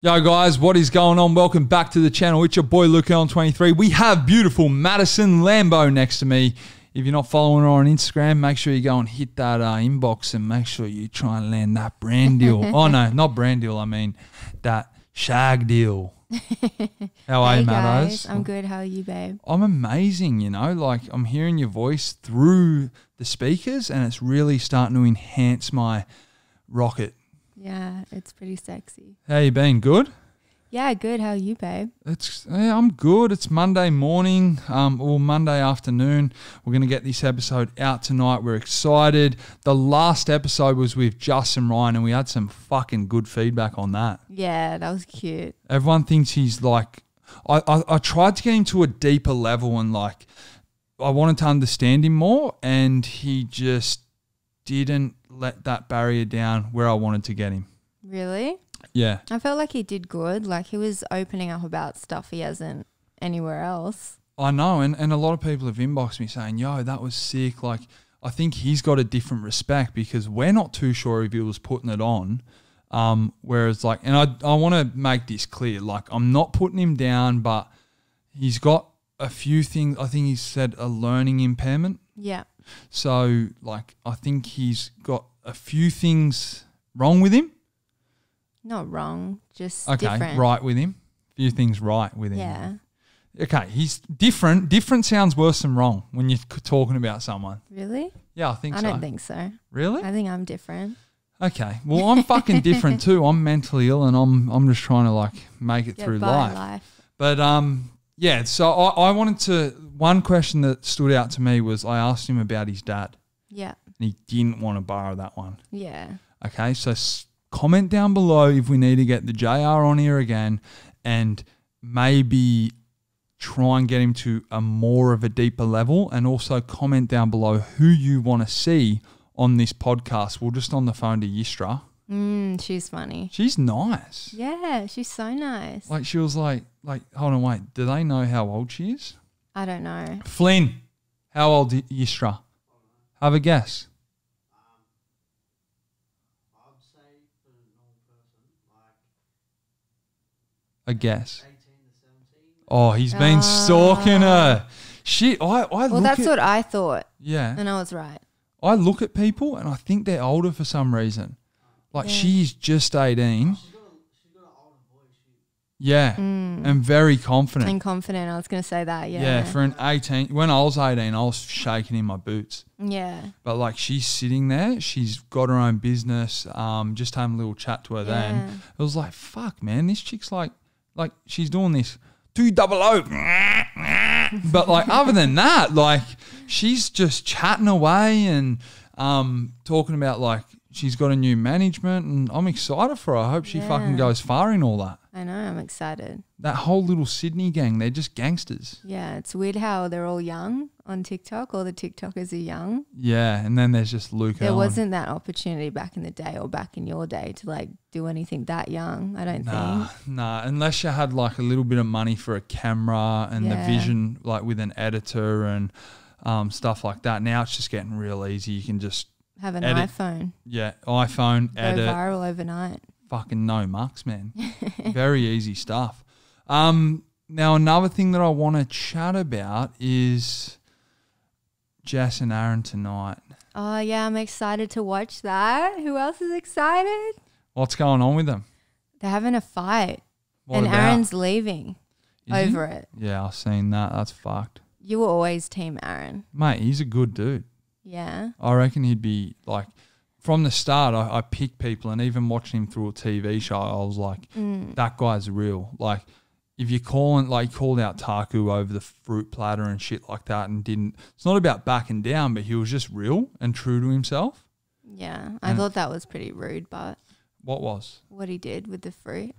Yo guys, what is going on? Welcome back to the channel. It's your boy Luke on 23. We have beautiful Madison Lambo next to me. If you're not following her on Instagram, make sure you go and hit that inbox and make sure you try and land that brand deal. Oh no, not brand deal. I mean that shag deal. How are you, Maddos? I'm good. How are you, babe? I'm amazing. You know, like I'm hearing your voice through the speakers, and it's really starting to enhance my rocket. Yeah, it's pretty sexy. How you been? Good? Yeah, good. How are you, babe? I'm good. It's Monday morning, or Monday afternoon. We're going to get this episode out tonight. We're excited. The last episode was with Justin Ryan, and we had some fucking good feedback on that. Yeah, that was cute. Everyone thinks he's like, I tried to get him to a deeper level, and like, I wanted to understand him more, and he just didn't let that barrier down where I wanted to get him. Really? Yeah. I felt like he did good. Like he was opening up about stuff he hasn't anywhere else. I know, and a lot of people have inboxed me saying, yo, that was sick. Like, I think he's got a different respect because we're not too sure if he was putting it on. Whereas like, and I want to make this clear, like I'm not putting him down, but he's got a few things. I think he said a learning impairment. Yeah. So like, I think he's got a few things wrong with him. Not wrong, just okay, different. Right with him. A few things right with him. Yeah. Okay, he's different. Different sounds worse than wrong when you're talking about someone. Really? Yeah, I think so. I don't think so. Really? I think I'm different. Okay. Well, I'm fucking different too. I'm mentally ill and I'm just trying to like make it through life. But yeah, so I wanted to, one question that stood out to me was I asked him about his dad. Yeah. And he didn't want to borrow that one. Yeah. Okay, so comment down below if we need to get the JR on here again and maybe try and get him to a more of a deeper level, and also comment down below who you want to see on this podcast. We're just on the phone to Yistra. She's funny. She's nice. Yeah, she's so nice. Like she was like, hold on, wait, do they know how old she is? I don't know. Flynn, how old is Yistra? Have a guess. I'd say for a normal person, like A guess. 18 to 17. Oh, he's been stalking her. Shit, I Well, that's what I thought. Yeah. And I was right. I look at people and I think they're older for some reason. Like she's just 18. She's got an older voice. Yeah. And very confident. And confident. I was going to say that, yeah. Yeah, for an 18. When I was 18, I was shaking in my boots. Yeah. But like she's sitting there. She's got her own business. Just having a little chat to her then. It was like, fuck, man. This chick's like she's doing this 200. But like other than that, like she's just chatting away and talking about like she's got a new management, and I'm excited for her. I hope she fucking goes far in all that. I know, I'm excited. That whole little Sydney gang, they're just gangsters. Yeah, it's weird how they're all young on TikTok. All the TikTokers are young. Yeah, and then there's just Luke. There wasn't that opportunity back in the day or back in your day to like do anything that young, I don't think. Nah, unless you had like a little bit of money for a camera and the vision, like with an editor and stuff like that. Now it's just getting real easy. You can just have an edit. iPhone. Yeah, iPhone, Go edit. viral overnight. Fucking no mucks, man. Very easy stuff. Now another thing that I want to chat about is Jess and Aaron tonight. Oh yeah, I'm excited to watch that. Who else is excited? What's going on with them? They're having a fight. What and about? Aaron's leaving over he? it. Yeah, I've seen that. That's fucked. You were always team Aaron. Mate, he's a good dude. Yeah. I reckon he'd be like, from the start, I picked people, and even watching him through a TV show, I was like, that guy's real. Like, if you're calling, like, he called out Taku over the fruit platter and shit like that and didn't, it's not about backing down, but he was just real and true to himself. Yeah. I thought that was pretty rude, but. What was? What he did with the fruit.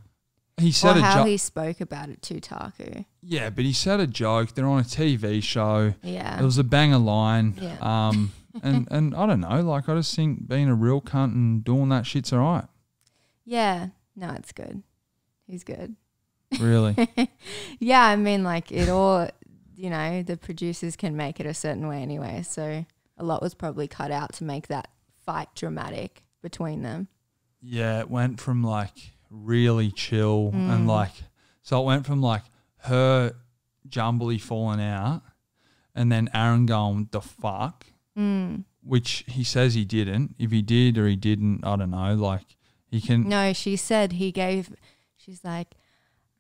He said or how he spoke about it to Taku. Yeah, but he said a joke. They're on a TV show. Yeah. It was a banger line. Yeah. And I don't know, like I just think being a real cunt and doing that shit's all right. Yeah. No, it's good. He's good. Really? Yeah, I mean like it all, you know, the producers can make it a certain way anyway. So a lot was probably cut out to make that fight dramatic between them. Yeah, it went from like really chill and like, so it went from like her jumbly falling out and then Aaron going, the fuck, which he says he didn't. If he did or he didn't, I don't know. Like he can. No, she said she's like,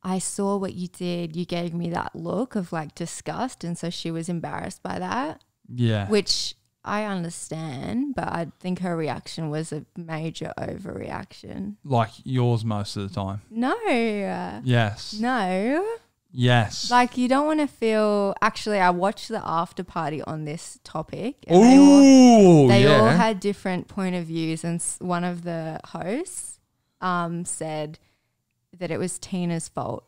I saw what you did. You gave me that look of like disgust. And so she was embarrassed by that. Yeah. Which I understand, but I think her reaction was a major overreaction. Like yours most of the time. No. Yes. No. Yes. Like you don't want to feel. Actually, I watched the after party on this topic. And Ooh, they all yeah. had different point of views, and one of the hosts said that it was Tina's fault.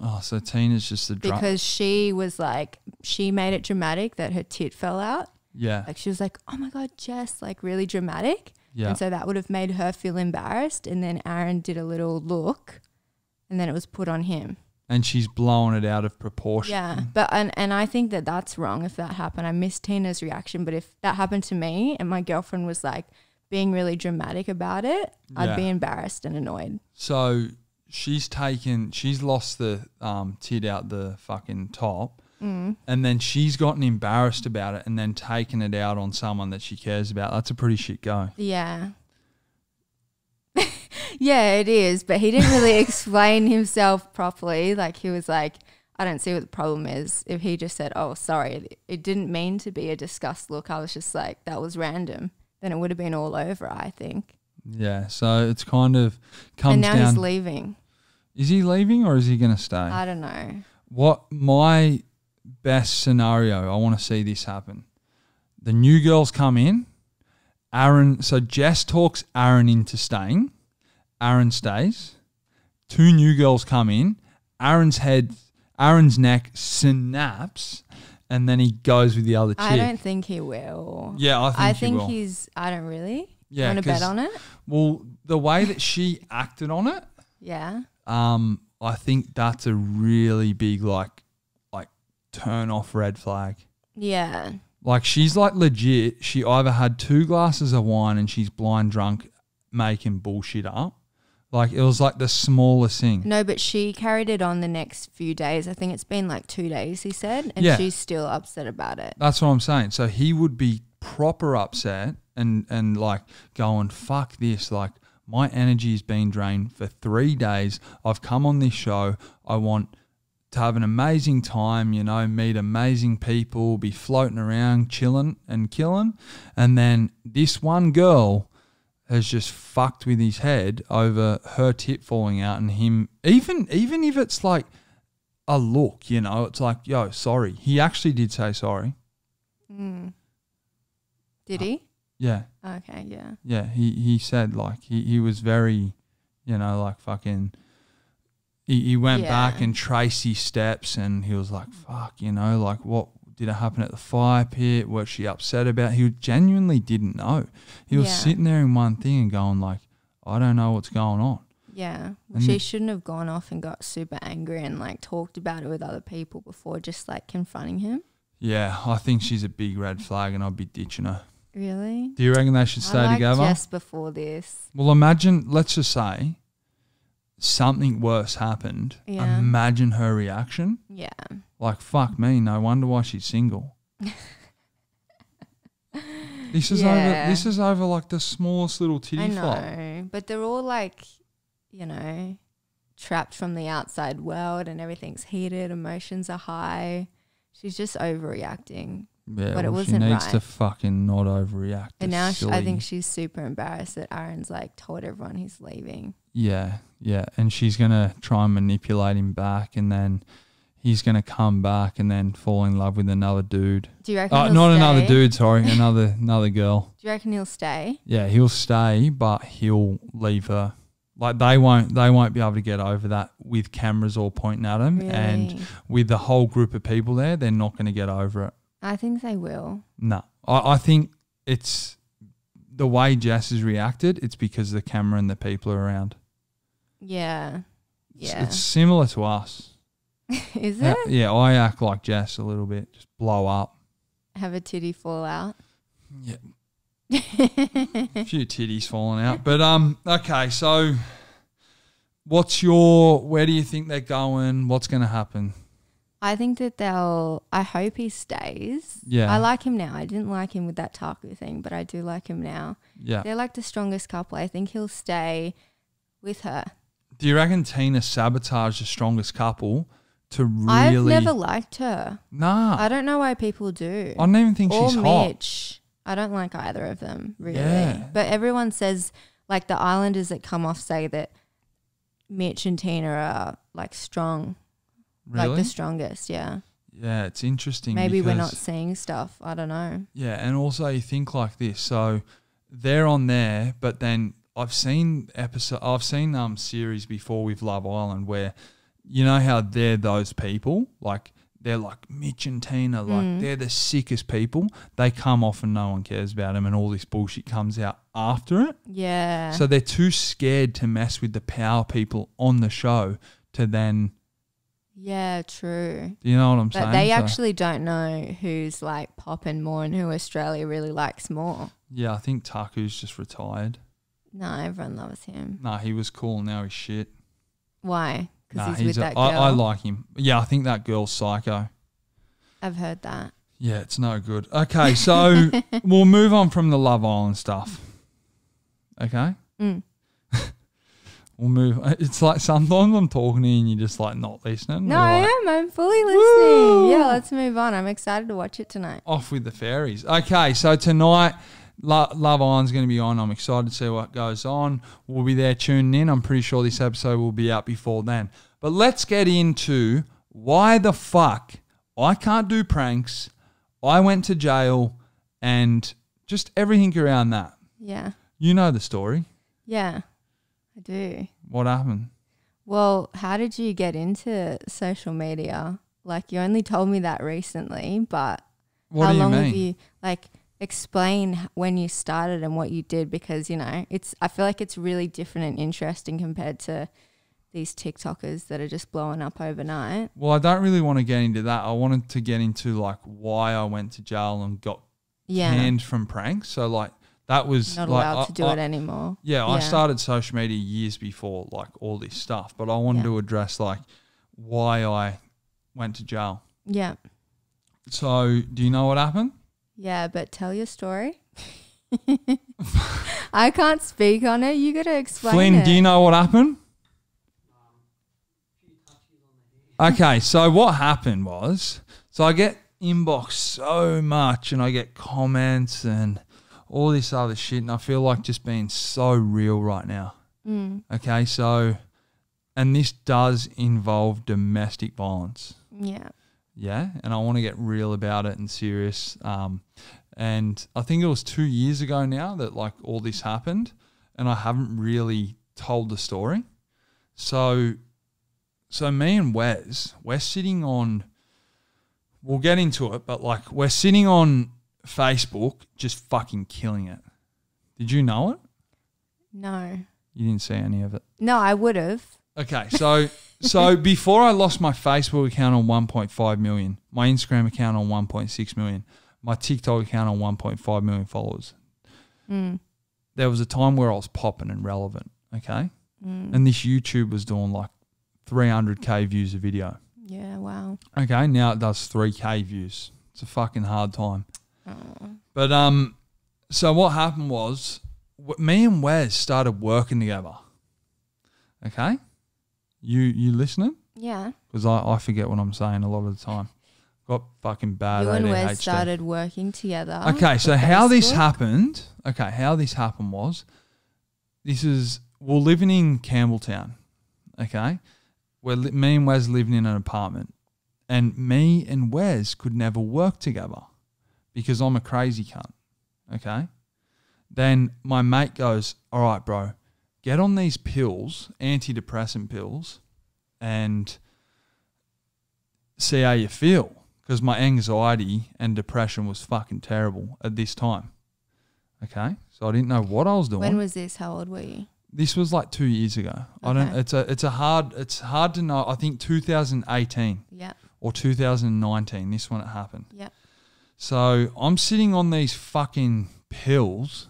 Oh, so Tina's just a drunk. Because she was like, she made it dramatic that her tit fell out. Yeah. Like she was like, oh my God, Jess, like really dramatic. Yeah. And so that would have made her feel embarrassed. And then Aaron did a little look and then it was put on him. And she's blowing it out of proportion. Yeah. But, and I think that that's wrong if that happened. I missed Tina's reaction. But if that happened to me and my girlfriend was like being really dramatic about it, I'd be embarrassed and annoyed. So she's lost the tit out the fucking top. And then she's gotten embarrassed about it and then taken it out on someone that she cares about. That's a pretty shit go. Yeah. Yeah, it is. But he didn't really explain himself properly. Like he was like, I don't see what the problem is. If he just said, oh, sorry, it didn't mean to be a disgust look. I was just like, that was random. Then it would have been all over, I think. Yeah, so it's kind of comes and now down. he's leaving. Is he leaving or is he going to stay? I don't know. What my best scenario, I want to see this happen. The new girls come in. So Jess talks Aaron into staying. Aaron stays. 2 new girls come in. Aaron's neck snaps, and then he goes with the other chick. I don't think he will. Yeah, I think he will. I don't really. Yeah, want to bet on it? Well, the way that she acted on it, Yeah. I think that's a really big like turn off red flag. Yeah. Like she's like legit. She either had 2 glasses of wine and she's blind drunk making bullshit up. Like it was like the smallest thing. No, but she carried it on the next few days. I think it's been like 2 days, he said, and she's still upset about it. That's what I'm saying. So he would be proper upset and like going, fuck this. Like my energy has been drained for 3 days. I've come on this show. I want to have an amazing time, you know, meet amazing people, be floating around, chilling and killing. And then this one girl has just fucked with his head over her tit falling out and him, even if it's like a look, you know, it's like, yo, sorry. He actually did say sorry. Did he? Yeah. Okay, yeah. Yeah, he said like he was very, you know, like fucking, he went back and traced his steps and he was like, fuck, you know, like what did it happen at the fire pit? What's she upset about? He genuinely didn't know. He was sitting there in one thing and going like, I don't know what's going on. Yeah. Well, she shouldn't have gone off and got super angry and like talked about it with other people before just like confronting him. Yeah, I think she's a big red flag and I'd be ditching her. Really? Do you reckon they should stay together? Just before this. Well, imagine, let's just say something worse happened. Yeah. Imagine her reaction. Yeah. Like, fuck me, no wonder why she's single. This is over like the smallest little titty flop. I know, but they're all like, you know, trapped from the outside world and everything's heated, emotions are high. She's just overreacting. Yeah, but it she wasn't needs right. to fucking not overreact. And now silly. I think she's super embarrassed that Aaron's like told everyone he's leaving. Yeah, and she's going to try and manipulate him back and then he's going to come back and then fall in love with another dude. Do you reckon he'll not stay? Another dude, sorry, another girl. Do you reckon he'll stay? Yeah, he'll stay, but he'll leave her. Like they won't be able to get over that with cameras all pointing at him. Really? And with the whole group of people there, they're not going to get over it. I think they will. No. I think it's the way Jess has reacted, it's because the camera and the people are around. Yeah. Yeah. It's similar to us. Is it? Yeah, I act like Jess a little bit. Just blow up. Have a titty fall out. Yeah. A few titties falling out. But okay, so where do you think they're going? What's going to happen? I think that I hope he stays. Yeah. I like him now. I didn't like him with that Taku thing, but I do like him now. Yeah. They're like the strongest couple. I think he'll stay with her. Do you reckon Tina sabotaged the strongest couple to really... I've never liked her. Nah. I don't know why people do. I don't even think or she's hot. Mitch. I don't like either of them, really. Yeah. But everyone says, like the Islanders that come off say that Mitch and Tina are like strong. Really? Like the strongest, yeah. Yeah, it's interesting. Maybe we're because- not seeing stuff. I don't know. Yeah, and also you think like this. So they're on there, but then I've seen series before with Love Island where you know how they're those people, like they're like Mitch and Tina, like they're the sickest people. They come off and no one cares about them, and all this bullshit comes out after it. Yeah. So they're too scared to mess with the power people on the show to then. Yeah, true. Do you know what I'm saying? But they actually don't know who's like popping more and who Australia really likes more. Yeah, I think Taku's just retired. No, everyone loves him. Nah, he was cool. Now he's shit. Why? Because Nah, he's with that girl. I like him. Yeah, I think that girl's psycho. I've heard that. Yeah, it's no good. Okay, so we'll move on from the Love Island stuff. Okay? Mm. We'll move. It's like sometimes I'm talking to you and you're just like not listening. No, We're I like, am. I'm fully listening. Woo! Yeah, let's move on. I'm excited to watch it tonight. Off with the fairies. Okay, so tonight Love Island's going to be on. I'm excited to see what goes on. We'll be there tuning in. I'm pretty sure this episode will be out before then. But let's get into why the fuck I can't do pranks. I went to jail and just everything around that. Yeah. You know the story. Yeah, I do. What happened? Well, how did you get into social media? Like, you only told me that recently, but What how do you long mean? have you, like, explain when you started and what you did? Because, you know, I feel like it's really different and interesting compared to these TikTokers that are just blowing up overnight. Well, I don't really want to get into that. I wanted to get into like why I went to jail and got canned from pranks. So like that was Not like, allowed to do it anymore. Yeah, I started social media years before like all this stuff, but I wanted to address like why I went to jail. Yeah. So do you know what happened? Yeah, but tell your story. I can't speak on it. You got to explain Flynn, it. do you know what happened? Okay, so what happened was, so I get inbox so much and I get comments and all this other shit, and I feel like just being so real right now. Okay, so, and this does involve domestic violence. Yeah. Yeah, and I want to get real about it and serious. And I think it was 2 years ago now that like all this happened, and I haven't really told the story. So me and Wes, we're sitting on, we'll get into it, but like we're sitting on Facebook just fucking killing it. Did you know it? No. You didn't see any of it. No, I would have. Okay, so before I lost my Facebook account on 1.5 million, my Instagram account on 1.6 million, my TikTok account on 1.5 million followers, there was a time where I was popping and relevant, okay? And this YouTube was doing like 300k views a video. Yeah, wow. Okay, now it does 3k views. It's a fucking hard time. But so what happened was me and Wes started working together. Okay? You listening? Yeah. Because I forget what I'm saying a lot of the time. Got fucking bad You and ADHD. Wes started working together. Okay, so on how this Facebook? happened, was, we're living in Campbelltown, okay? Me and Wes living in an apartment, and me and Wes could never work together because I'm a crazy cunt, okay? Then my mate goes, all right, bro, get on these pills, antidepressant pills, and see how you feel. Because my anxiety and depression was fucking terrible at this time. Okay? So I didn't know what I was doing. When was this? How old were you? This was like 2 years ago. Okay. It's hard to know. I think 2018 Yeah. or 2019, this when it happened. Yeah. So I'm sitting on these fucking pills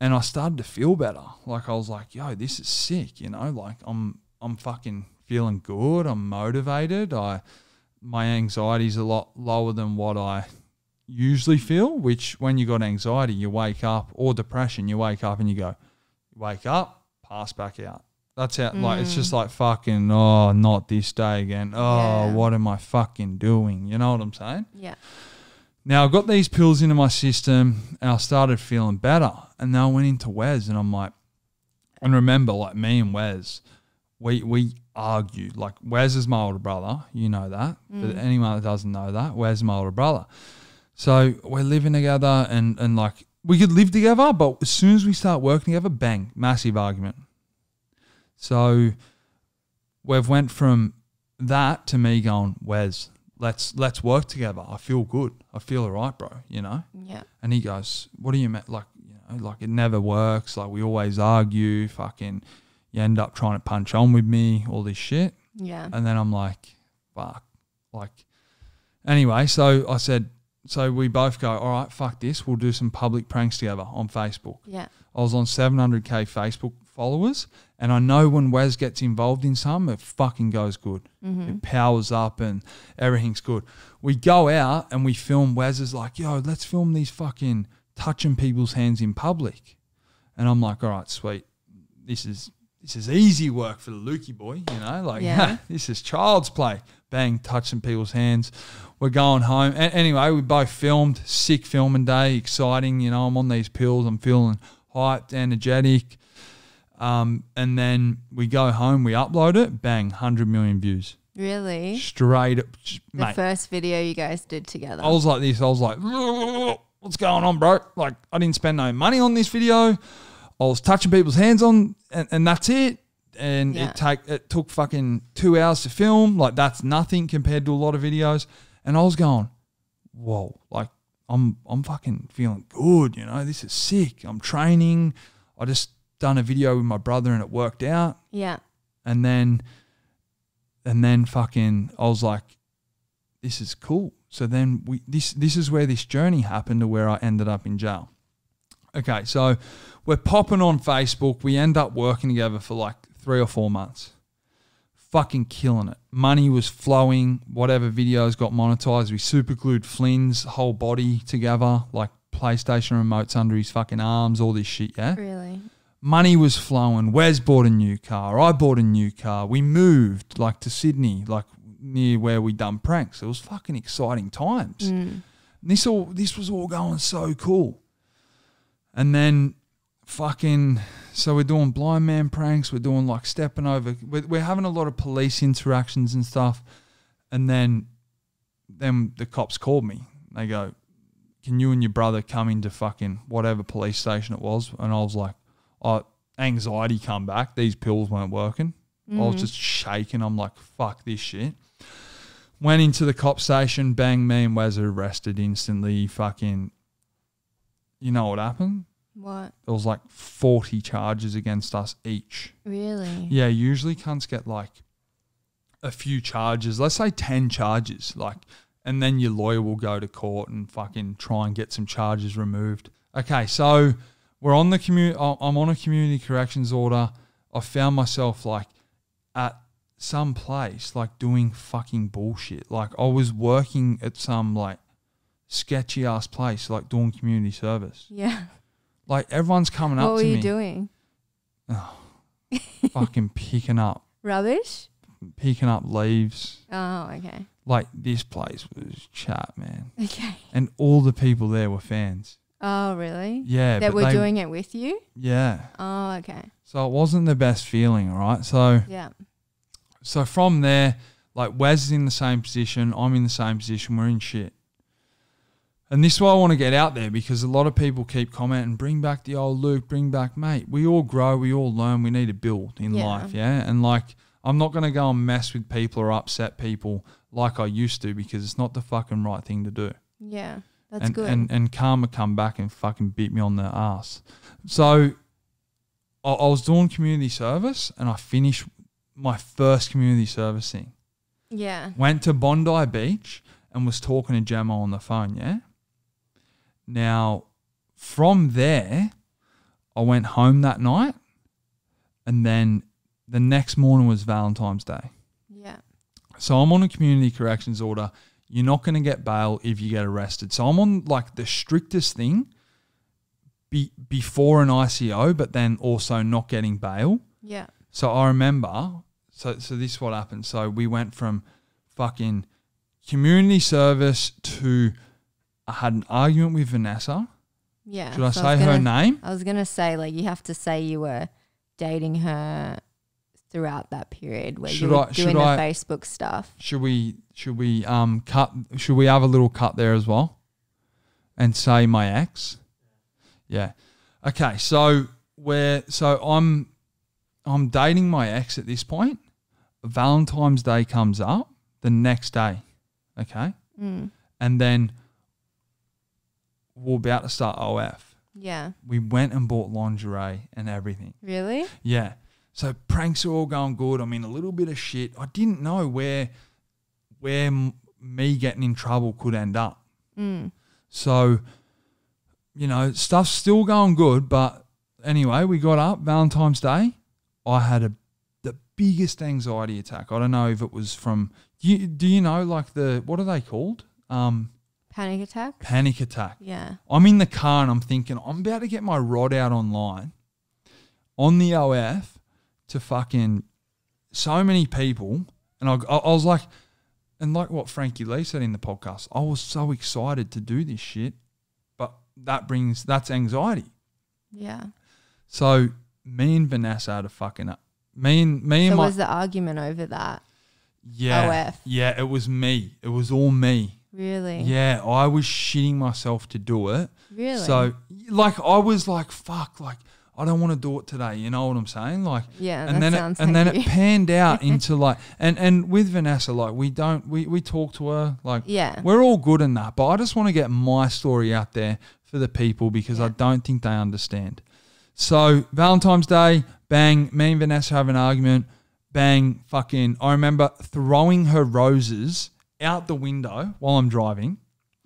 And I started to feel better. Like I was like, yo, this is sick, you know, like I'm fucking feeling good. I'm motivated. My anxiety's a lot lower than what I usually feel, which when you got anxiety, you wake up, or depression, you wake up and you wake up, pass back out. That's how, like, it's just like fucking, oh, not this day again. Oh, what am I fucking doing? You know what I'm saying? Yeah. Now, I got these pills into my system and I started feeling better. And then I went into Wes and I'm like, and remember, like me and Wes, we argued. Like, Wes is my older brother. You know that. But anyone that doesn't know that, Wes is my older brother. So we're living together and like, we could live together, but as soon as we start working together, bang, massive argument. So we've went from that to me going, Wes, let's work together. I feel good. I feel all right, bro, you know? Yeah. And he goes, what do you mean? Like, you know, like it never works. Like we always argue, fucking, you end up trying to punch on with me, all this shit. Yeah. And then I'm like, fuck. Like, anyway, so I said, so we both go, all right, fuck this. We'll do some public pranks together on Facebook. Yeah. I was on 700K Facebook followers, and I know when Wes gets involved in something, it fucking goes good. It powers up and everything's good. We go out and we film. Wes is like, yo, let's film these fucking touching people's hands in public. And I'm like, all right, sweet. This is easy work for the Lukey boy, you know? Like, this is child's play. Bang, touching people's hands. We're going home. Anyway, we both filmed. Sick filming day. Exciting. You know, I'm on these pills. I'm feeling hyped, energetic. And then we go home. We upload it. Bang, 100 million views. Really? Straight up. The first video you guys did together. I was like this. I was like, what's going on, bro? Like, I didn't spend no money on this video. I was touching people's hands on, and that's it. And it took fucking 2 hours to film. Like, that's nothing compared to a lot of videos. And I was going, whoa, like I'm fucking feeling good, you know, this is sick. I'm training. I just done a video with my brother and it worked out. Yeah. And then fucking I was like, this is cool. So then this is where this journey happened to where I ended up in jail. Okay, so we're popping on Facebook. We end up working together for like 3 or 4 months. Fucking killing it. Money was flowing. Whatever videos got monetized. We super glued Flynn's whole body together, like PlayStation remotes under his fucking arms, all this shit, yeah? Really? Money was flowing. Wes bought a new car. I bought a new car. We moved like to Sydney, like near where we done pranks. It was fucking exciting times. This was all going so cool. And then fucking, so we're doing blind man pranks. We're doing like stepping over. We're having a lot of police interactions and stuff. And then the cops called me. They go, can you and your brother come into fucking whatever police station it was? And I was like, anxiety come back. These pills weren't working. I was just shaking. I'm like, fuck this shit. Went into the cop station. Bang, me and Wes are arrested instantly. Fucking, you know what happened? What? There was like 40 charges against us each. Really? Yeah, usually cunts get like a few charges. Let's say 10 charges. Like, and then your lawyer will go to court and fucking try and get some charges removed. Okay, so we're on the I'm on a community corrections order. I found myself like at some place like doing fucking bullshit. Like I was working at some like sketchy ass place, like doing community service. Yeah. Like everyone's coming up to me. What were you doing? Oh, fucking picking up Rubbish? Picking up leaves. Oh, okay. Like this place was chat, man. Okay. And all the people there were fans. Oh, really? Yeah. That were doing it with you? Yeah. Oh, okay. So it wasn't the best feeling, all right? So yeah. So from there, like Wes is in the same position, I'm in the same position, we're in shit. And this is why I want to get out there, because a lot of people keep commenting, bring back the old Luke, bring back mate. We all grow, we all learn, we need to build in life, yeah? And like, I'm not going to go and mess with people or upset people like I used to, because it's not the fucking right thing to do. Yeah, that's good. And karma come back and fucking beat me on the ass. So I was doing community service and I finished my first community service thing. Yeah. Went to Bondi Beach and was talking to Gemma on the phone, yeah? Now, from there, I went home that night, and then the next morning was Valentine's Day. Yeah. So I'm on a community corrections order. You're not going to get bail if you get arrested. So I'm on like the strictest thing before an ICO, but then also not getting bail. Yeah. So I remember, so this is what happened. So we went from fucking community service to I had an argument with Vanessa. Yeah. Should I say her name? I was going to say, like, you have to say you were dating her throughout that period where you were doing the Facebook stuff. Should we cut? Should we have a little cut there as well, and say my ex? Yeah. Okay. So I'm dating my ex at this point. Valentine's Day comes up the next day. Okay. And then we're about to start OF. Yeah. We went and bought lingerie and everything. Really? Yeah. So pranks are all going good. I'm in a little bit of shit. I didn't know where me getting in trouble could end up. So, you know, stuff's still going good. But anyway, we got up Valentine's Day. I had the biggest anxiety attack. I don't know if it was from do you know like what are they called? Panic attack? Panic attack. Yeah. I'm in the car and I'm thinking I'm about to get my rod out online on the OF to fucking so many people. And I was like, and like what Frankie Lee said in the podcast, I was so excited to do this shit, but that's anxiety. Yeah. So me and Vanessa had a fucking So was the argument over that? Yeah. OF? Yeah, it was me. It was all me. Really? Yeah, I was shitting myself to do it. Really? So like I was like, fuck, like I don't want to do it today. You know what I'm saying? Like, yeah, and then it panned out into like, and with Vanessa, like we talk to her, like, yeah, we're all good in that. But I just want to get my story out there for the people because I don't think they understand. So Valentine's Day, bang, me and Vanessa have an argument, bang, fucking, I remember throwing her roses out the window while I'm driving.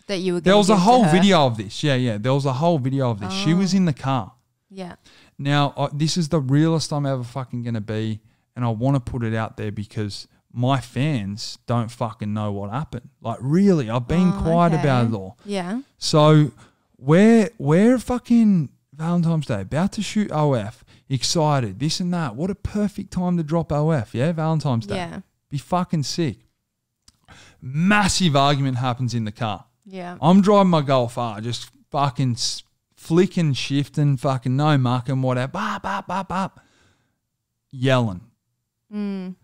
That you were. There was a whole video of this. Yeah. There was a whole video of this. She was in the car. Yeah. Now, this is the realest I'm ever fucking going to be, and I want to put it out there because my fans don't fucking know what happened. Like, really, I've been quiet about it all. Yeah. So, we're fucking Valentine's Day, about to shoot OF, excited, this and that. What a perfect time to drop OF, yeah? Valentine's Day. Yeah. Be fucking sick. Massive argument happens in the car. Yeah. I'm driving my Golf R, just fucking flicking, shifting, fucking no mucking, whatever, bop, yelling. And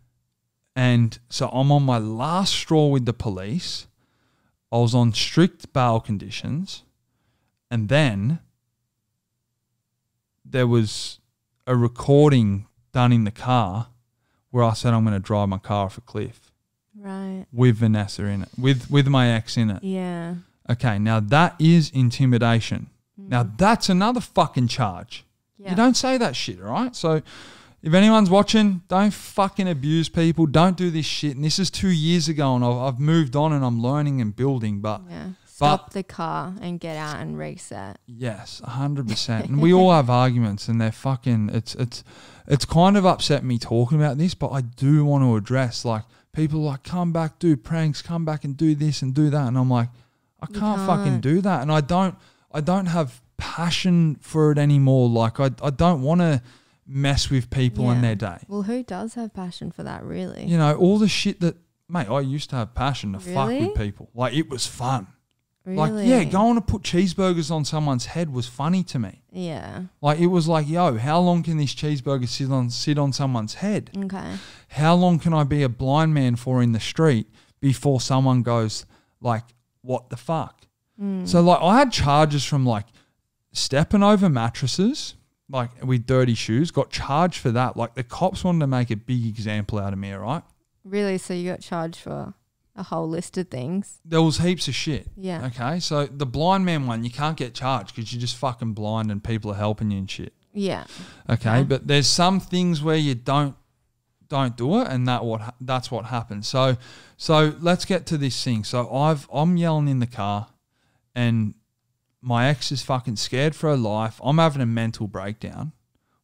so I'm on my last straw with the police. I was on strict bail conditions. And then there was a recording done in the car where I said I'm going to drive my car off a cliff. Right. With Vanessa in it, with my ex in it. Yeah. Okay, now that is intimidation. Now that's another fucking charge. Yeah. You don't say that shit, all right? So if anyone's watching, don't fucking abuse people. Don't do this shit. And this is 2 years ago and I've moved on and I'm learning and building. But yeah. Stop the car and get out and reset. Yes, 100%. And we all have arguments and they're fucking, it's kind of upset me talking about this, but I do want to address, like, people are like, come back, do pranks, come back and do this and do that. And I'm like, I can't fucking do that. And I don't have passion for it anymore. Like I don't want to mess with people in their day. Well, who does have passion for that, really? You know, all the shit that, mate, I used to have passion to fuck with people. Like, it was fun. Really? Like, yeah, going to put cheeseburgers on someone's head was funny to me. Yeah. Like, it was like, yo, how long can this cheeseburger sit on someone's head? Okay. How long can I be a blind man for in the street before someone goes, like, what the fuck? So, like, I had charges from, like, stepping over mattresses, like, with dirty shoes, got charged for that. Like, the cops wanted to make a big example out of me, right? Really? So you got charged for a whole list of things? There was heaps of shit. Yeah. Okay, so the blind man one, you can't get charged because you're just fucking blind and people are helping you and shit. Yeah. Okay, but there's some things where you don't do it, and that's what happens. So let's get to this thing. So I'm yelling in the car, and my ex is fucking scared for her life. I'm having a mental breakdown,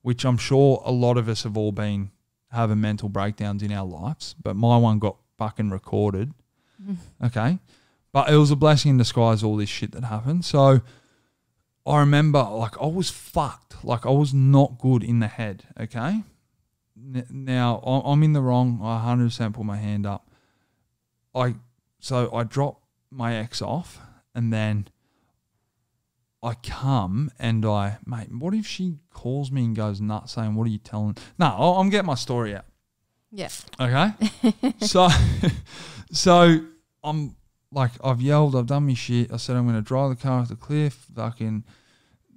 which I'm sure a lot of us have all been having mental breakdowns in our lives, but my one got fucking recorded. Okay. But it was a blessing in disguise, all this shit that happened. So I remember, like, I was fucked. Like, I was not good in the head, okay? Now, I'm in the wrong. I 100% put my hand up. So I dropped my ex off, and then I come and mate, what if she calls me and goes nuts saying, what are you telling? No, I'm getting my story out. Yeah. Okay? So I'm like, I've yelled, I've done my shit. I said, I'm going to drive the car off the cliff. Fucking,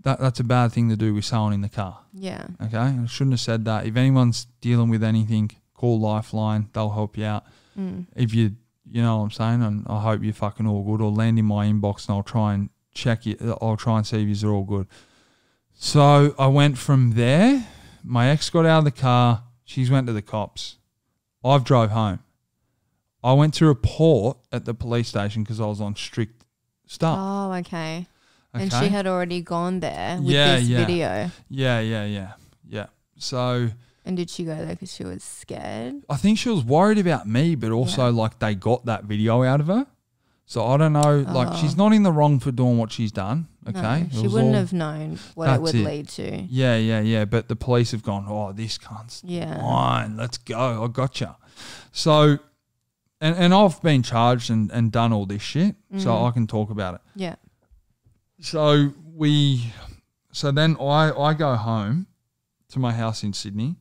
that's a bad thing to do with someone in the car. Yeah. Okay? I shouldn't have said that. If anyone's dealing with anything, call Lifeline. They'll help you out. If you know what I'm saying, and I hope you're fucking all good, or land in my inbox and I'll try and check it. I'll try and see if you're all good. So I went from there. My ex got out of the car. She's went to the cops. I've drove home. I went to report at the police station because I was on strict stuff. Oh, okay. And she had already gone there with this video. Yeah. So... And did she go there because she was scared? I think she was worried about me, but also like they got that video out of her. So I don't know. Like she's not in the wrong for doing what she's done. Okay, no, she wouldn't have known what it would lead to. Yeah. But the police have gone, oh, this cunt's fine. Let's go. I gotcha. So, and I've been charged and done all this shit, so I can talk about it. Yeah. So then I go home to my house in Sydney.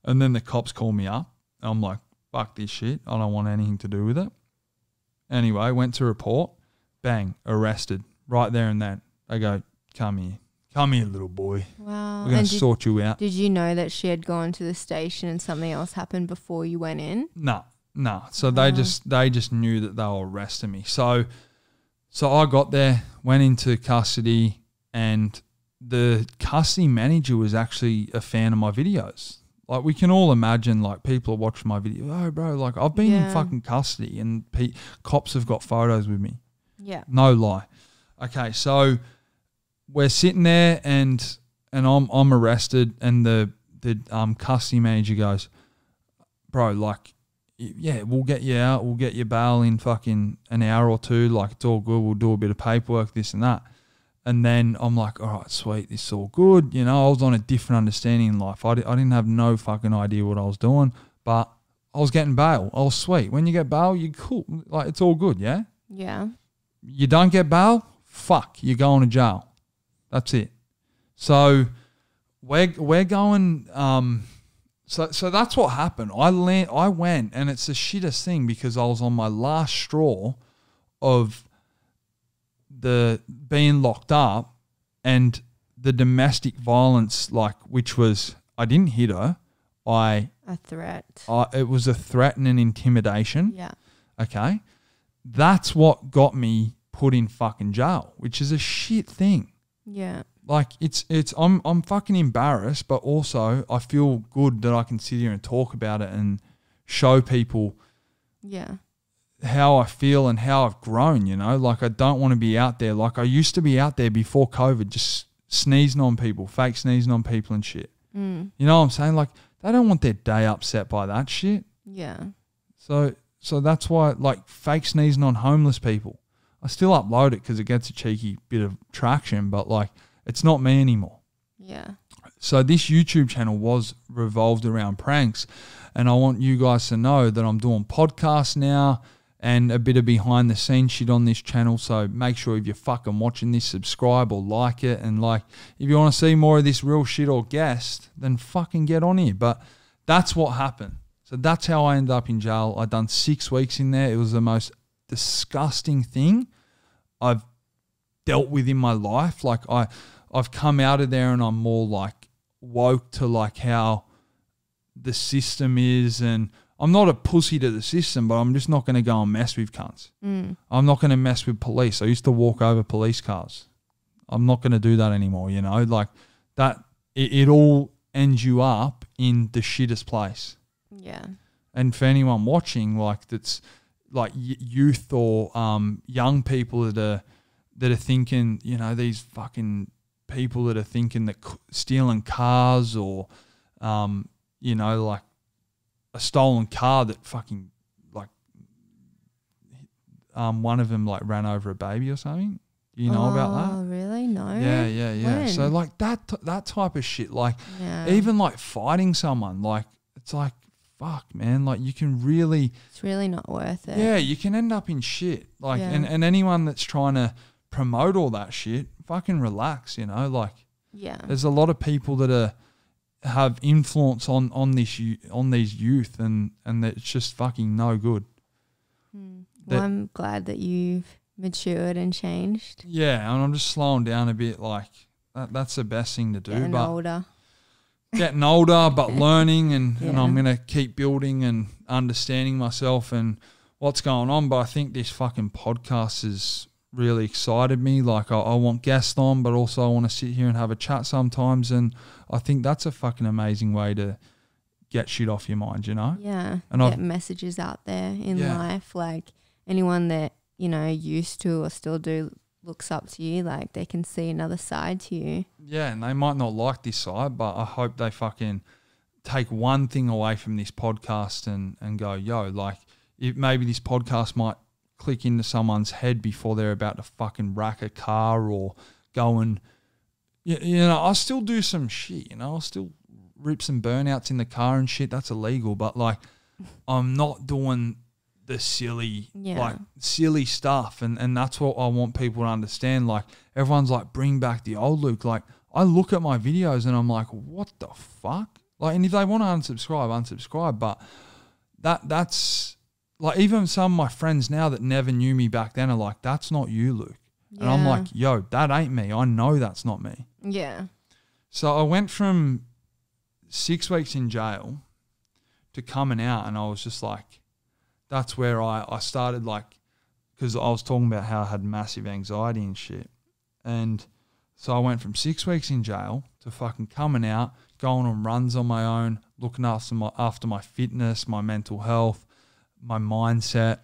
And then the cops call me up. I'm like, fuck this shit. I don't want anything to do with it. Anyway, went to report. Bang, arrested. Right there and then. They go, come here. Come here, little boy. Wow. We're going to sort you out. Did you know that she had gone to the station and something else happened before you went in? No. So they just knew that they were arresting me. So I got there, went into custody, and the custody manager was actually a fan of my videos. Like, we can all imagine, like, people are watching my video. Oh, bro, like, I've been in fucking custody and cops have got photos with me. Yeah. No lie. Okay, so we're sitting there and I'm arrested, and the custody manager goes, bro, like, yeah, we'll get you out. We'll get you bail in fucking an hour or two. Like, it's all good. We'll do a bit of paperwork, this and that. And then I'm like, all right, sweet, this is all good. You know, I was on a different understanding in life. I didn't have no fucking idea what I was doing, but I was getting bail. I was sweet. When you get bail, you're cool. Like, it's all good, yeah? Yeah. You don't get bail, fuck, you're going to jail. That's it. So we're going, so that's what happened. I went, and it's the shittest thing because I was on my last straw of the being locked up and the domestic violence, like, which was, I didn't hit her. A threat. It was a threat and an intimidation. Yeah. Okay. That's what got me put in fucking jail, which is a shit thing. Yeah. Like, I'm fucking embarrassed, but also I feel good that I can sit here and talk about it and show people how I feel and how I've grown, you know? Like, I don't want to be out there. Like, I used to be out there before COVID, just sneezing on people, fake sneezing on people and shit. You know what I'm saying? Like, they don't want their day upset by that shit. Yeah. So that's why, like, fake sneezing on homeless people, I still upload it because it gets a cheeky bit of traction, but, like, it's not me anymore. Yeah. So this YouTube channel was revolved around pranks, and I want you guys to know that I'm doing podcasts now and a bit of behind the scenes shit on this channel. So make sure if you're fucking watching this, subscribe or like it. And, like, if you want to see more of this real shit or guest, then fucking get on here. But that's what happened. So that's how I ended up in jail. I done 6 weeks in there. It was the most disgusting thing I've dealt with in my life. Like, I've come out of there and I'm more, like, woke to, like, how the system is, and I'm not a pussy to the system, but I'm just not going to go and mess with cunts. I'm not going to mess with police. I used to walk over police cars. I'm not going to do that anymore, you know? Like, that, it all ends you up in the shittest place. Yeah. And for anyone watching, like, that's like youth or young people that are that are thinking, you know, these fucking people that are thinking that stealing cars or, you know, like a stolen car that fucking like, one of them like ran over a baby or something. Do you know about that? Oh, really? No. Yeah. When? So like that type of shit, like Yeah. even like fighting someone, like it's like, fuck, man, like you can really, It's really not worth it. yeah, you can end up in shit. Like, Yeah. and anyone that's trying to promote all that shit, fucking relax, you know, like Yeah. there's a lot of people that have influence on these youth and it's just fucking no good. Well, I'm glad that you've matured and changed. Yeah, and I'm just slowing down a bit. Like that's the best thing to do. Getting but older. getting older, but learning and Yeah. I'm gonna keep building and understanding myself and what's going on. But I think this fucking podcast has really excited me. Like I want guests on, but also I want to sit here and have a chat sometimes. And I think that's a fucking amazing way to get shit off your mind, you know? Yeah. And Get messages out there in Yeah. life. Like anyone that, you know, used to or still do looks up to you, like they can see another side to you. Yeah, and they might not like this side, but I hope they fucking take one thing away from this podcast and go, yo, like maybe this podcast might click into someone's head before they're about to fucking wreck a car or go and, you know, I'll still do some shit, you know, I'll still rip some burnouts in the car and shit. That's illegal, but like I'm not doing the silly, like silly stuff. And that's what I want people to understand. Like everyone's like, bring back the old Luke. Like I look at my videos and I'm like, what the fuck? Like, and if they want to unsubscribe, but that's like, even some of my friends now that never knew me back then are like, that's not you, Luke. Yeah. And I'm like, yo, that ain't me. I know that's not me. Yeah. So I went from 6 weeks in jail to coming out, and I was just like, that's where I started, like, because I was talking about how I had massive anxiety and shit. And so I went from 6 weeks in jail to fucking coming out, going on runs on my own, looking after my fitness, my mental health, my mindset.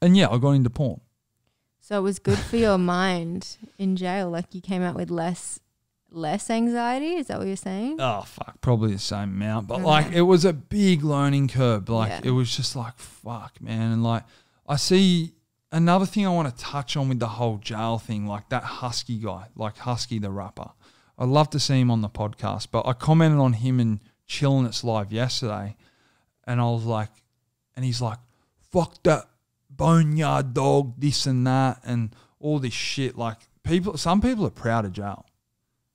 And yeah, I got into porn. So it was good for your mind in jail. Like you came out with less anxiety. Is that what you're saying? Oh, fuck. Probably the same amount. But like it was a big learning curve. Like it was just like, fuck, man. And like I see another thing I want to touch on with the whole jail thing, like that Husky guy, like Husky the rapper. I'd love to see him on the podcast, but I commented on him and Chillin' It's Live yesterday, and I was like, and he's like, fuck that boneyard dog, this and that, and all this shit. Like some people are proud of jail.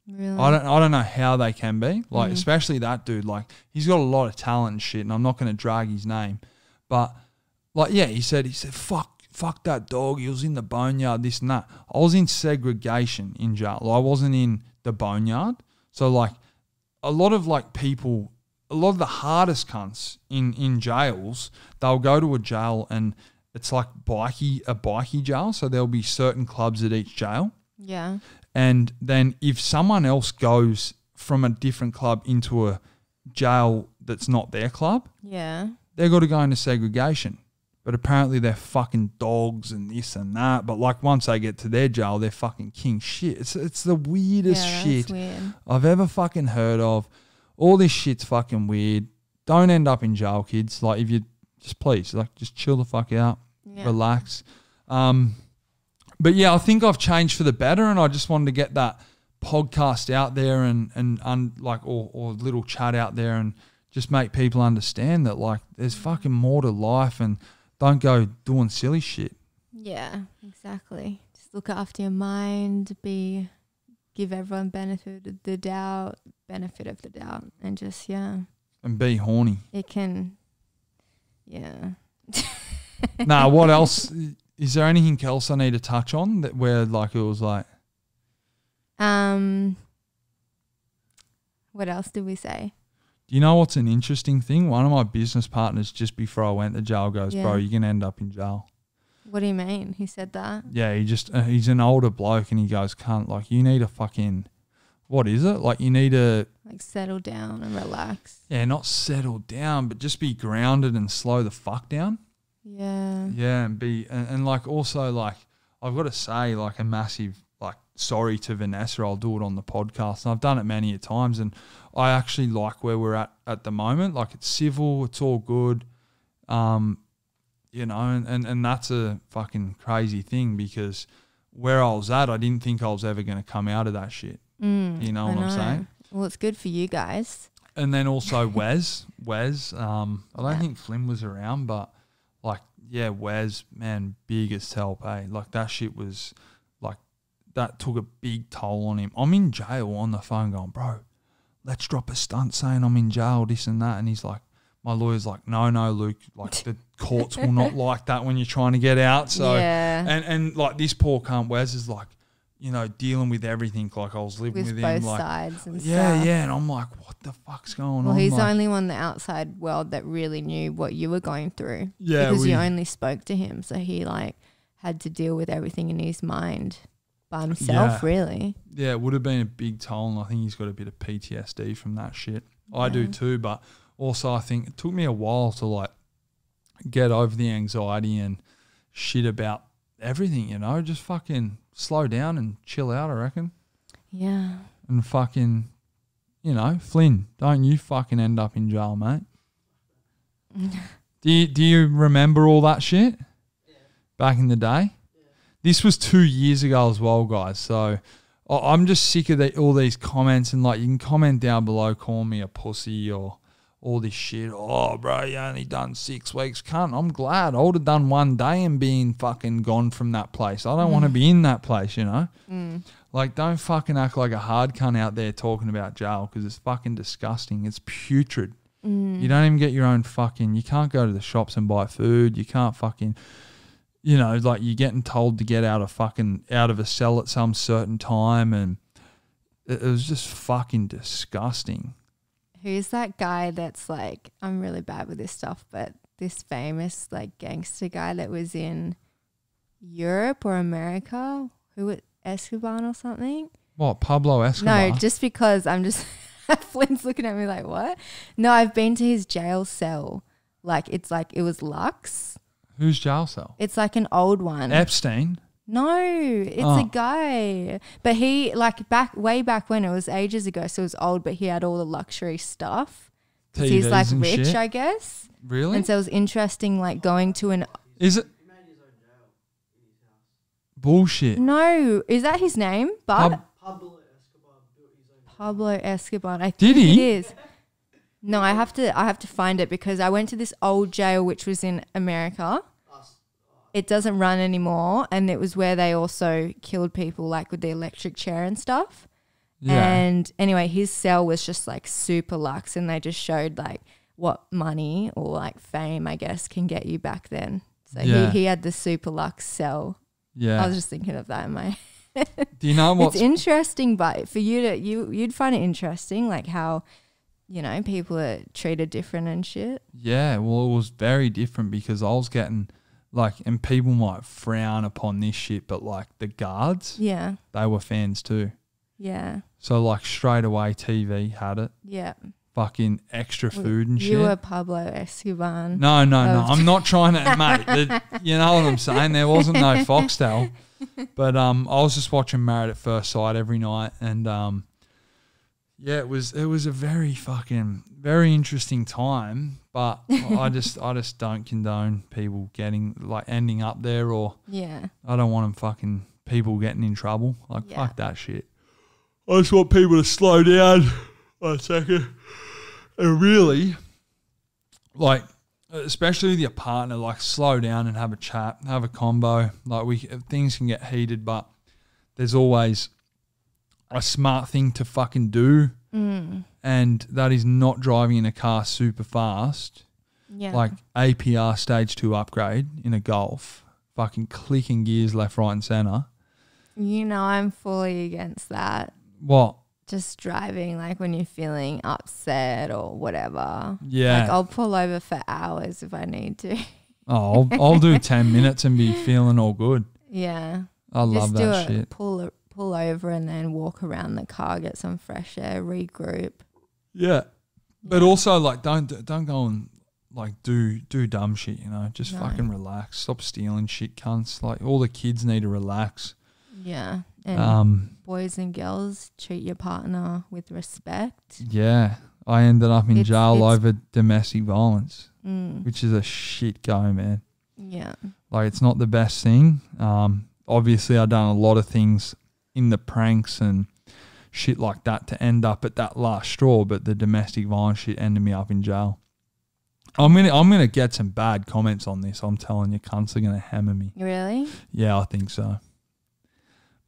Really? I don't know how they can be, like especially that dude. Like he's got a lot of talent and shit, and I'm not going to drag his name, but like he said fuck that dog. He was in the boneyard, this and that. I was in segregation in jail. I wasn't in the boneyard. So like a lot of like people, a lot of the hardest cunts in jails, they'll go to a jail and it's like a bikie jail. So there'll be certain clubs at each jail. Yeah. And then if someone else goes from a different club into a jail that's not their club, they've got to go into segregation. But apparently they're fucking dogs and this and that. But like once they get to their jail, they're fucking king shit. It's the weirdest shit I've ever fucking heard of. All this shit's fucking weird. Don't end up in jail, kids. Like if you just chill the fuck out, relax. But yeah, I think I've changed for the better, and I just wanted to get that podcast out there and like or little chat out there and just make people understand that like there's fucking more to life and don't go doing silly shit. Yeah, exactly. Just look after your mind, give everyone benefit of the doubt, and just, And be horny. It can, Nah, what else? Is there anything else I need to touch on that where like it was like? What else did we say? Do you know what's an interesting thing? One of my business partners just before I went to jail goes, bro, you're going to end up in jail. What do you mean? He said that? Yeah, he's an older bloke and he goes, cunt, like you need to fucking, what is it? Like you need to. Like settle down and relax. Yeah, not settle down, but just be grounded and slow the fuck down. Yeah. Yeah, and like also like I've got to say, like, a massive, like, sorry to Vanessa. I'll do it on the podcast. And I've done it many a times, and I actually like where we're at the moment. Like, it's civil, it's all good. You know, and that's a fucking crazy thing, because where I was at, I didn't think I was ever going to come out of that shit. You know what I'm saying? Well, it's good for you guys. And then also Wes, I don't think Flynn was around, but like, yeah, Wes, man, biggest help, eh? Like, that shit was like, that took a big toll on him. I'm in jail on the phone going, bro, let's drop a stunt saying I'm in jail, this and that. And he's like, my lawyer's like, no, Luke, like, the courts will not like that when you're trying to get out. So, and like, this poor cunt Wes is like, you know, dealing with everything. Like, I was living with him, both like, sides and stuff. Yeah, and I'm like, what the fuck's going on? Well, he's the like, only one in the outside world that really knew what you were going through. Yeah, because you only spoke to him, so he like had to deal with everything in his mind by himself. Really. Yeah, it would have been a big toll, and I think he's got a bit of PTSD from that shit. I do too, but also I think it took me a while to like get over the anxiety and shit about everything. You know, just fucking slow down and chill out, I reckon. Yeah. And fucking, you know, Flynn, don't you fucking end up in jail, mate. Do you remember all that shit? Yeah. Back in the day? Yeah. This was 2 years ago as well, guys. So I'm just sick of all these comments, and like, you can comment down below, call me a pussy or all this shit. Oh, bro, you only done 6 weeks. Cunt, I'm glad. I would have done 1 day and been fucking gone from that place. I don't want to be in that place, you know? Like, don't fucking act like a hard cunt out there talking about jail, because it's fucking disgusting. It's putrid. You don't even get your own fucking... You can't go to the shops and buy food. You can't fucking... You know, like, you're getting told to get out of a cell at some certain time, and it was just fucking disgusting. Who's that guy that's like, I'm really bad with this stuff, but this famous like gangster guy that was in Europe or America? Escobar or something? What, Pablo Escobar? No, just because I'm just, Flynn's looking at me like, what? No, I've been to his jail cell. Like, it was Lux. Whose jail cell? It's like an old one. Epstein? No, it's a guy. But he, like, way back when, it was ages ago, so it was old, but he had all the luxury stuff. TVs he's like and rich, shit? I guess. Really? And so it was interesting, like, going to an... Is it? He made his own jail in his house. Bullshit. No, is that his name? But Pablo Escobar built his own jail. Pablo Escobar. I think Did he? it is. No, I have to find it, because I went to this old jail which was in America. It doesn't run anymore, and it was where they also killed people, like with the electric chair and stuff. Yeah. And anyway, his cell was just like super luxe, and they just showed like what money or like fame, I guess, can get you back then. So he had the super luxe cell. Yeah. I was just thinking of that in my Do you know what's... It's interesting, but for you'd find it interesting, like how, you know, people are treated different and shit. Yeah, well, it was very different, because I was getting... Like, and people might frown upon this shit, but like the guards, they were fans too. Yeah. So like straight away TV had it. Yeah. Fucking extra food and shit. You were Pablo Escobar. No. I'm not trying to, mate. You know what I'm saying? There wasn't no Foxtel. But I was just watching Married at First Sight every night, and yeah, it was a very interesting time. But I just don't condone people ending up there, or I don't want them fucking people getting in trouble. Like, fuck that shit. I just want people to slow down 1 second and really, like, especially with your partner, like, slow down and have a chat, have a combo. Like, things can get heated, but there's always a smart thing to fucking do. And that is not driving in a car super fast. Yeah. Like APR stage 2 upgrade in a Golf, fucking clicking gears left, right and centre. You know, I'm fully against that. What? Just driving like when you're feeling upset or whatever. Yeah. Like, I'll pull over for hours if I need to. Oh, I'll do 10 minutes and be feeling all good. Yeah. I love that shit. Pull over and then walk around the car, get some fresh air, regroup. Yeah. But also, like, don't go and like do dumb shit, you know. Just fucking relax. Stop stealing shit, cunts. Like all the kids need to relax. Yeah. And boys and girls, treat your partner with respect. Yeah. I ended up in jail over domestic violence, which is a shit go, man. Yeah. Like it's not the best thing. Obviously I done a lot of things in the pranks and shit like that to end up at that last straw, but the domestic violence shit ended me up in jail. I'm gonna get some bad comments on this. I'm telling you, cunts are gonna hammer me. Really? Yeah, I think so.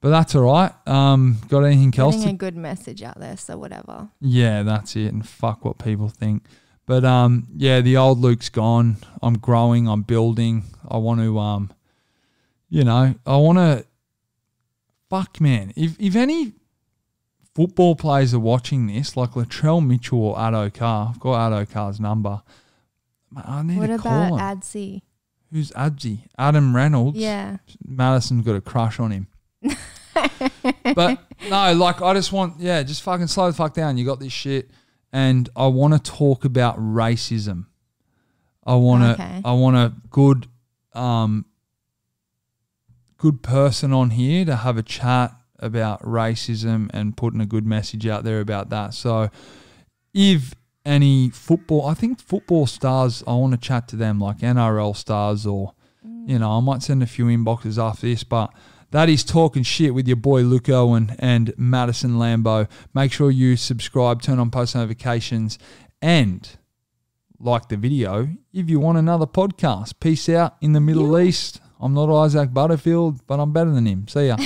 But that's all right. Got anything else? Getting a good message out there, so whatever. Yeah, that's it. And fuck what people think. But yeah, the old Luke's gone. I'm growing. I'm building. I want to, you know, I want to. Fuck, man. If any football players are watching this, like Latrell Mitchell or Addo Carr, I've got Addo Carr's number. I need what to call him. What about Adsy? Who's Adsy? Adam Reynolds. Yeah. Madison's got a crush on him. But no, like I just want, just fucking slow the fuck down. You got this shit, and I want to talk about racism. I want a good, good person on here to have a chat about racism and putting a good message out there about that. So, if any football, I think football stars, I want to chat to them, like NRL stars, or you know, I might send a few inboxes after this, but. That is Talking Shit with your boy Luke Erwin and Madison Lambo. Make sure you subscribe, turn on post notifications, and like the video if you want another podcast. Peace out in the Middle East. I'm not Isaac Butterfield, but I'm better than him. See ya.